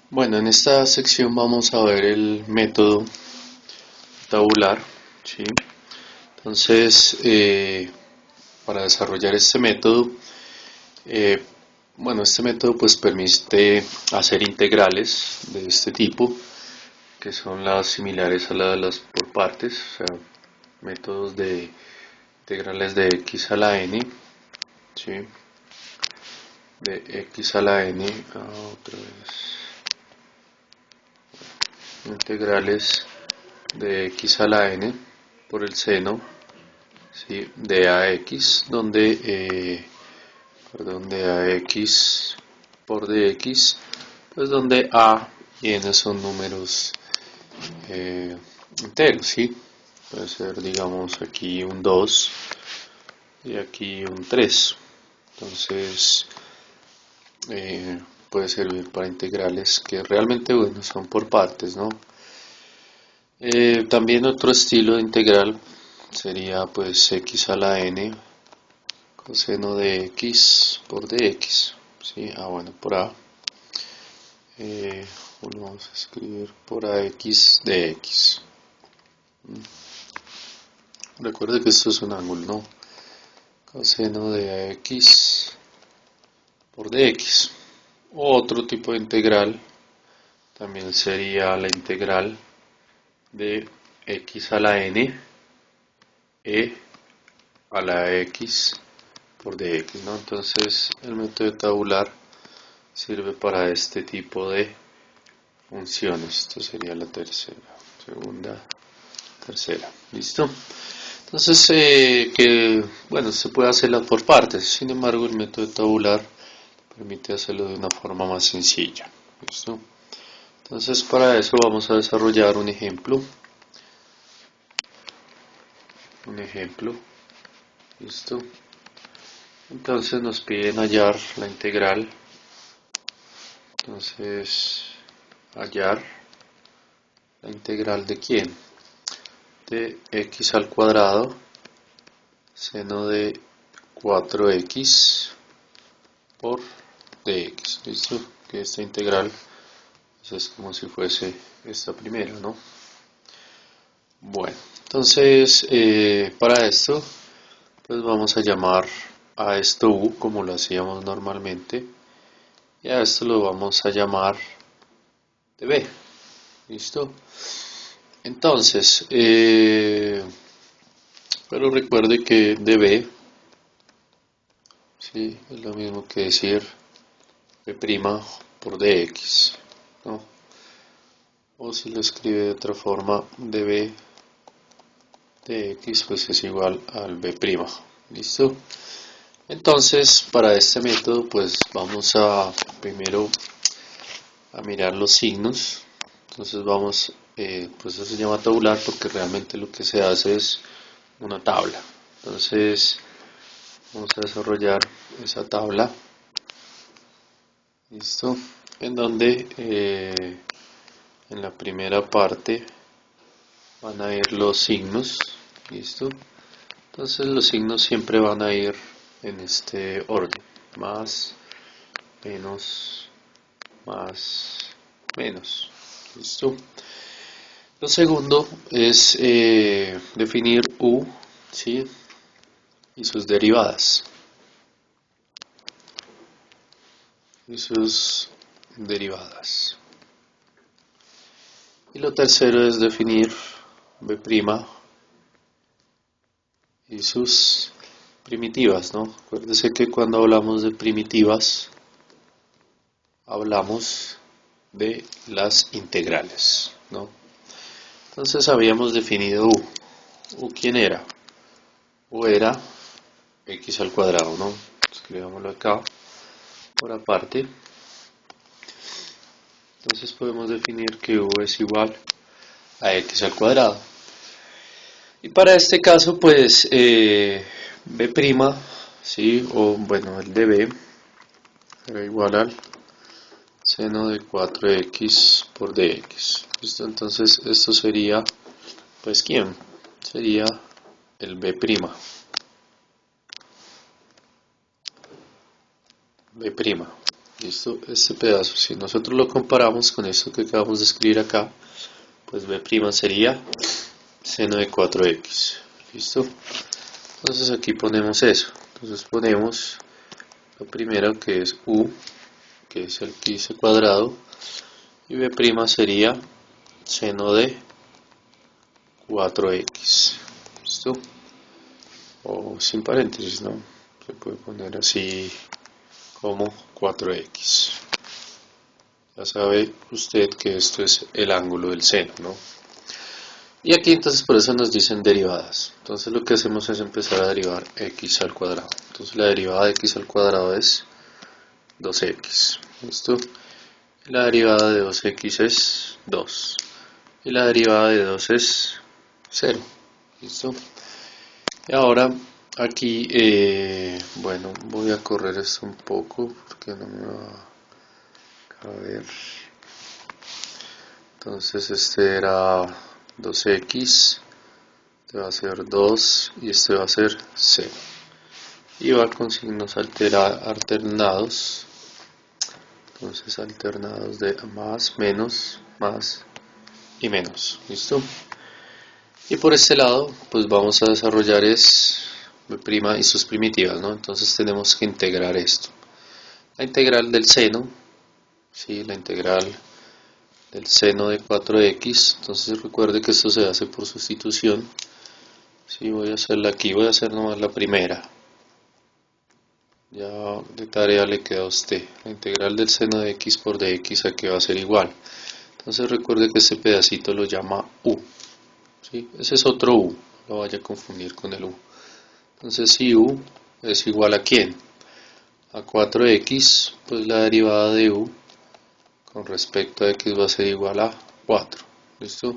Bueno, en esta sección vamos a ver el método tabular, ¿sí? Entonces, para desarrollar este método, eh, bueno, este método pues permite hacer integrales de este tipo, que son las similares a las por partes, o sea, métodos de integrales de x a la n, ¿sí? De x a la n, otra vez, integrales de x a la n por el seno, ¿sí? De ax, donde ax por dx, pues donde a y n son números enteros, ¿sí? Puede ser, digamos, aquí un 2 y aquí un 3. Entonces, puede servir para integrales que realmente, bueno, son por partes, ¿no? También otro estilo de integral sería pues x a la n coseno de x por dx, ¿sí? Bueno, por a, lo vamos a escribir por ax de x. Recuerde que esto es un ángulo, ¿no? Coseno de ax por dx. Otro tipo de integral también sería la integral de x a la n e a la x por dx, ¿no? Entonces el método tabular sirve para este tipo de funciones. Esto sería la tercera, segunda, tercera. ¿Listo? Entonces, bueno, se puede hacerla por partes. Sin embargo, el método tabular permite hacerlo de una forma más sencilla. ¿Listo? Entonces, para eso vamos a desarrollar un ejemplo. ¿Listo? Entonces nos piden hallar la integral. Entonces, hallar la integral de quién? De x al cuadrado seno de 4x por dx. ¿Listo? Que esta integral pues, es como si fuese esta primera, ¿no? Bueno, entonces para esto pues vamos a llamar a esto u como lo hacíamos normalmente y a esto lo vamos a llamar db. ¿Listo? Entonces, pero recuerde que db, ¿sí? Es lo mismo que decir b' por dx, ¿no? O si lo escribe de otra forma, db de x pues es igual al b'. ¿Listo? Entonces, para este método pues vamos a primero a mirar los signos. Entonces vamos, pues eso se llama tabular porque realmente lo que se hace es una tabla. Entonces vamos a desarrollar esa tabla. ¿Listo? En donde en la primera parte van a ir los signos. ¿Listo? Entonces los signos siempre van a ir en este orden. Más, menos, más, menos. ¿Listo? Lo segundo es definir u, ¿sí? Y sus derivadas. Y lo tercero es definir b' y sus primitivas, ¿no? Acuérdese que cuando hablamos de primitivas, hablamos de las integrales, ¿no? Entonces habíamos definido u. ¿U quién era? U era x al cuadrado, ¿no? Escribámoslo acá por aparte. Entonces podemos definir que u es igual a x al cuadrado. Y para este caso, pues, b', ¿sí? O bueno, el de b será igual al seno de 4x por dx. ¿Listo? Entonces, esto sería, pues, ¿quién? Sería el b'. B'. ¿Listo? Este pedazo, si nosotros lo comparamos con esto que acabamos de escribir acá, pues b' sería seno de 4x. ¿Listo? Entonces aquí ponemos eso. Entonces ponemos lo primero que es u, que es el que dice cuadrado, y b' sería seno de 4x. ¿Listo? O sin paréntesis, ¿no? Se puede poner así como 4x. Ya sabe usted que esto es el ángulo del seno, ¿no? Y aquí entonces por eso nos dicen derivadas. Entonces lo que hacemos es empezar a derivar x al cuadrado. Entonces la derivada de x al cuadrado es 2x. ¿Listo? Y la derivada de 2x es 2. Y la derivada de 2 es 0. ¿Listo? Y ahora aquí, bueno, voy a correr esto un poco porque no me va a caber. Entonces este era 2x, este va a ser 2 y este va a ser 0. Y va con signos alternados. Entonces alternados de más, menos, más y menos. ¿Listo? Y por este lado, pues vamos a desarrollar es b' y sus primitivas, ¿no? Entonces tenemos que integrar esto. La integral del seno, ¿sí? La integral del seno de 4x. Entonces recuerde que esto se hace por sustitución. Sí, voy a hacerla aquí, voy a hacer nomás la primera. Ya de tarea le queda a usted. La integral del seno de x por dx aquí va a ser igual. Entonces recuerde que este pedacito lo llama u. ¿Sí? Ese es otro u, no lo vaya a confundir con el u. Entonces si u es igual a ¿quién? A 4x, pues la derivada de u con respecto a x va a ser igual a 4. ¿Listo?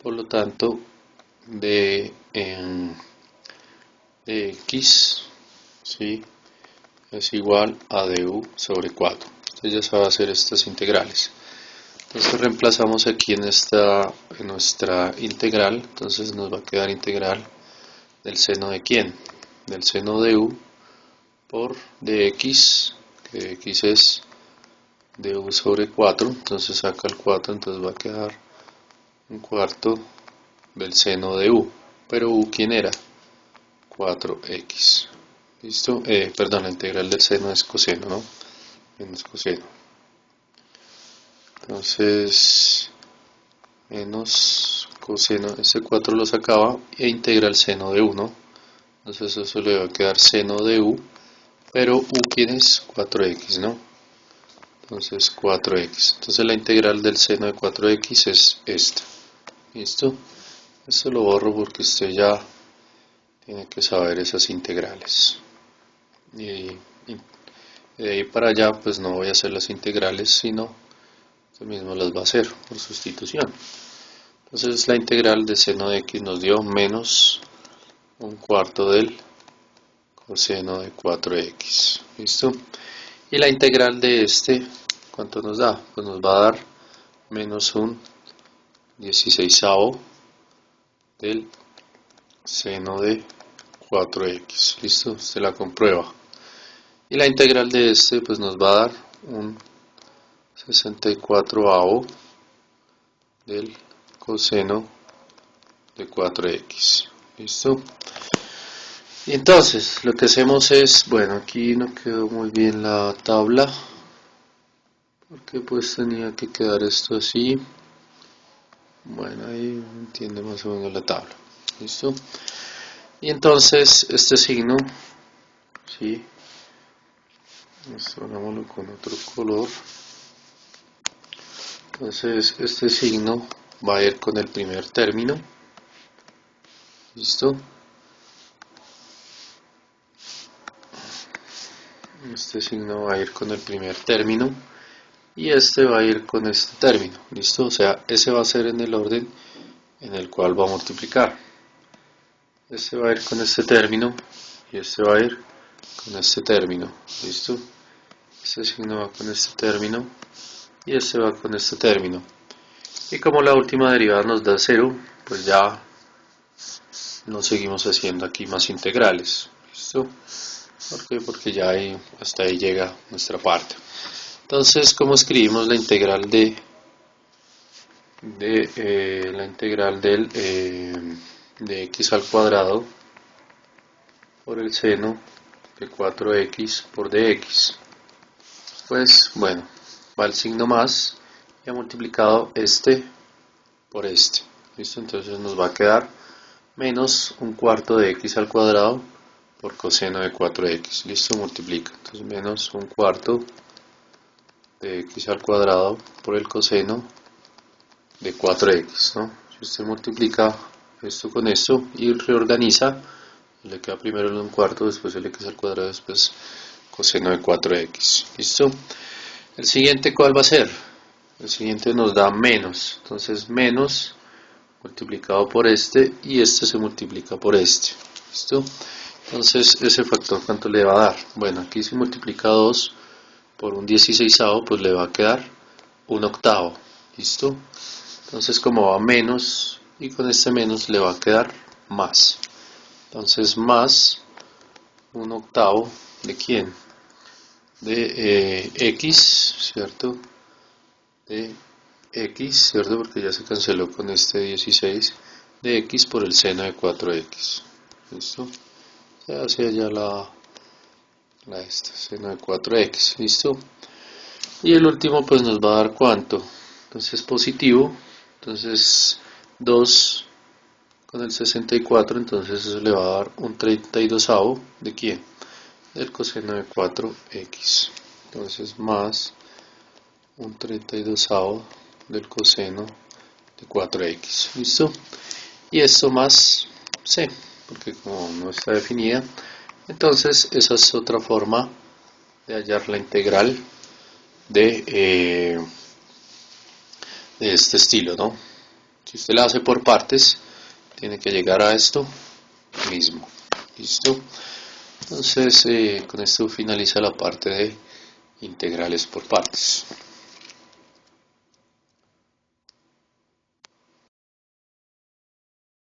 Por lo tanto, de x, ¿sí? Es igual a du sobre 4. Entonces ya se va a hacer estas integrales. Entonces reemplazamos aquí en nuestra integral. Entonces nos va a quedar integral del seno de ¿quién? Del seno de u por dx, que x es du sobre 4. Entonces saca el 4, entonces va a quedar un cuarto del seno de u. Pero u ¿quién era? 4x. ¿Listo? Perdón, la integral del seno es coseno, ¿no? Menos coseno. Entonces, menos coseno, ese 4 lo sacaba e integra el seno de 1. Entonces eso le va a quedar seno de u, pero u ¿quién es? 4x, ¿no? Entonces 4x. Entonces la integral del seno de 4x es esta. ¿Listo? Esto lo borro porque usted ya tiene que saber esas integrales. Y de ahí para allá pues no voy a hacer las integrales, sino usted mismo las va a hacer por sustitución. Entonces la integral de seno de x nos dio menos un cuarto del coseno de 4x. ¿Listo? Y la integral de este, ¿cuánto nos da? Pues nos va a dar menos un 16avo del seno de 4x. ¿Listo? Usted la comprueba. Y la integral de este pues nos va a dar un 64avo del coseno de 4x. ¿Listo? Y entonces lo que hacemos es, bueno, aquí no quedó muy bien la tabla, porque pues tenía que quedar esto así. Bueno, ahí entiende más o menos la tabla. ¿Listo? Y entonces este signo, ¿sí? Esto hagámoslo con otro color. Entonces este signo va a ir con el primer término. ¿Listo? Este signo va a ir con el primer término y este va a ir con este término. ¿Listo? O sea, ese va a ser en el orden en el cual va a multiplicar. Este va a ir con este término y este va a ir con este término. ¿Listo? Este signo va con este término y este va con este término. Y como la última derivada nos da 0, pues ya no seguimos haciendo aquí más integrales. ¿Listo? ¿Por qué? Porque ya hasta ahí llega nuestra parte. Entonces, ¿cómo escribimos la integral de x al cuadrado por el seno de 4x por dx? Pues bueno, va el signo más y ha multiplicado este por este. ¿Listo? Entonces nos va a quedar menos un cuarto de x al cuadrado por coseno de 4x. ¿Listo? Multiplica. Entonces menos un cuarto de x al cuadrado por el coseno de 4x, ¿no? Si usted multiplica esto con esto y reorganiza, le queda primero el 1/4, después el x al cuadrado, después coseno de 4x. ¿Listo? El siguiente, ¿cuál va a ser? El siguiente nos da menos, entonces menos multiplicado por este y este se multiplica por este. ¿Listo? Entonces ese factor, ¿cuánto le va a dar? Bueno, aquí si multiplica 2 por un 16avo, pues le va a quedar un octavo. ¿Listo? Entonces como va menos y con este menos le va a quedar más. Entonces más un octavo de quién? De x, ¿cierto? De x, ¿cierto? Porque ya se canceló con este 16 de x por el seno de 4x. ¿Listo? Se hace ya seno de 4x. ¿Listo? Y el último pues nos va a dar ¿cuánto? Entonces positivo. Entonces 2 con el 64, entonces eso le va a dar un 32avo de quién? Del coseno de 4x. Entonces más un 32avo del coseno de 4x. ¿Listo? Y esto más c, porque como no está definida, entonces esa es otra forma de hallar la integral de este estilo, ¿no? Si usted la hace por partes, tiene que llegar a esto mismo. ¿Listo? Entonces, con esto finaliza la parte de integrales por partes.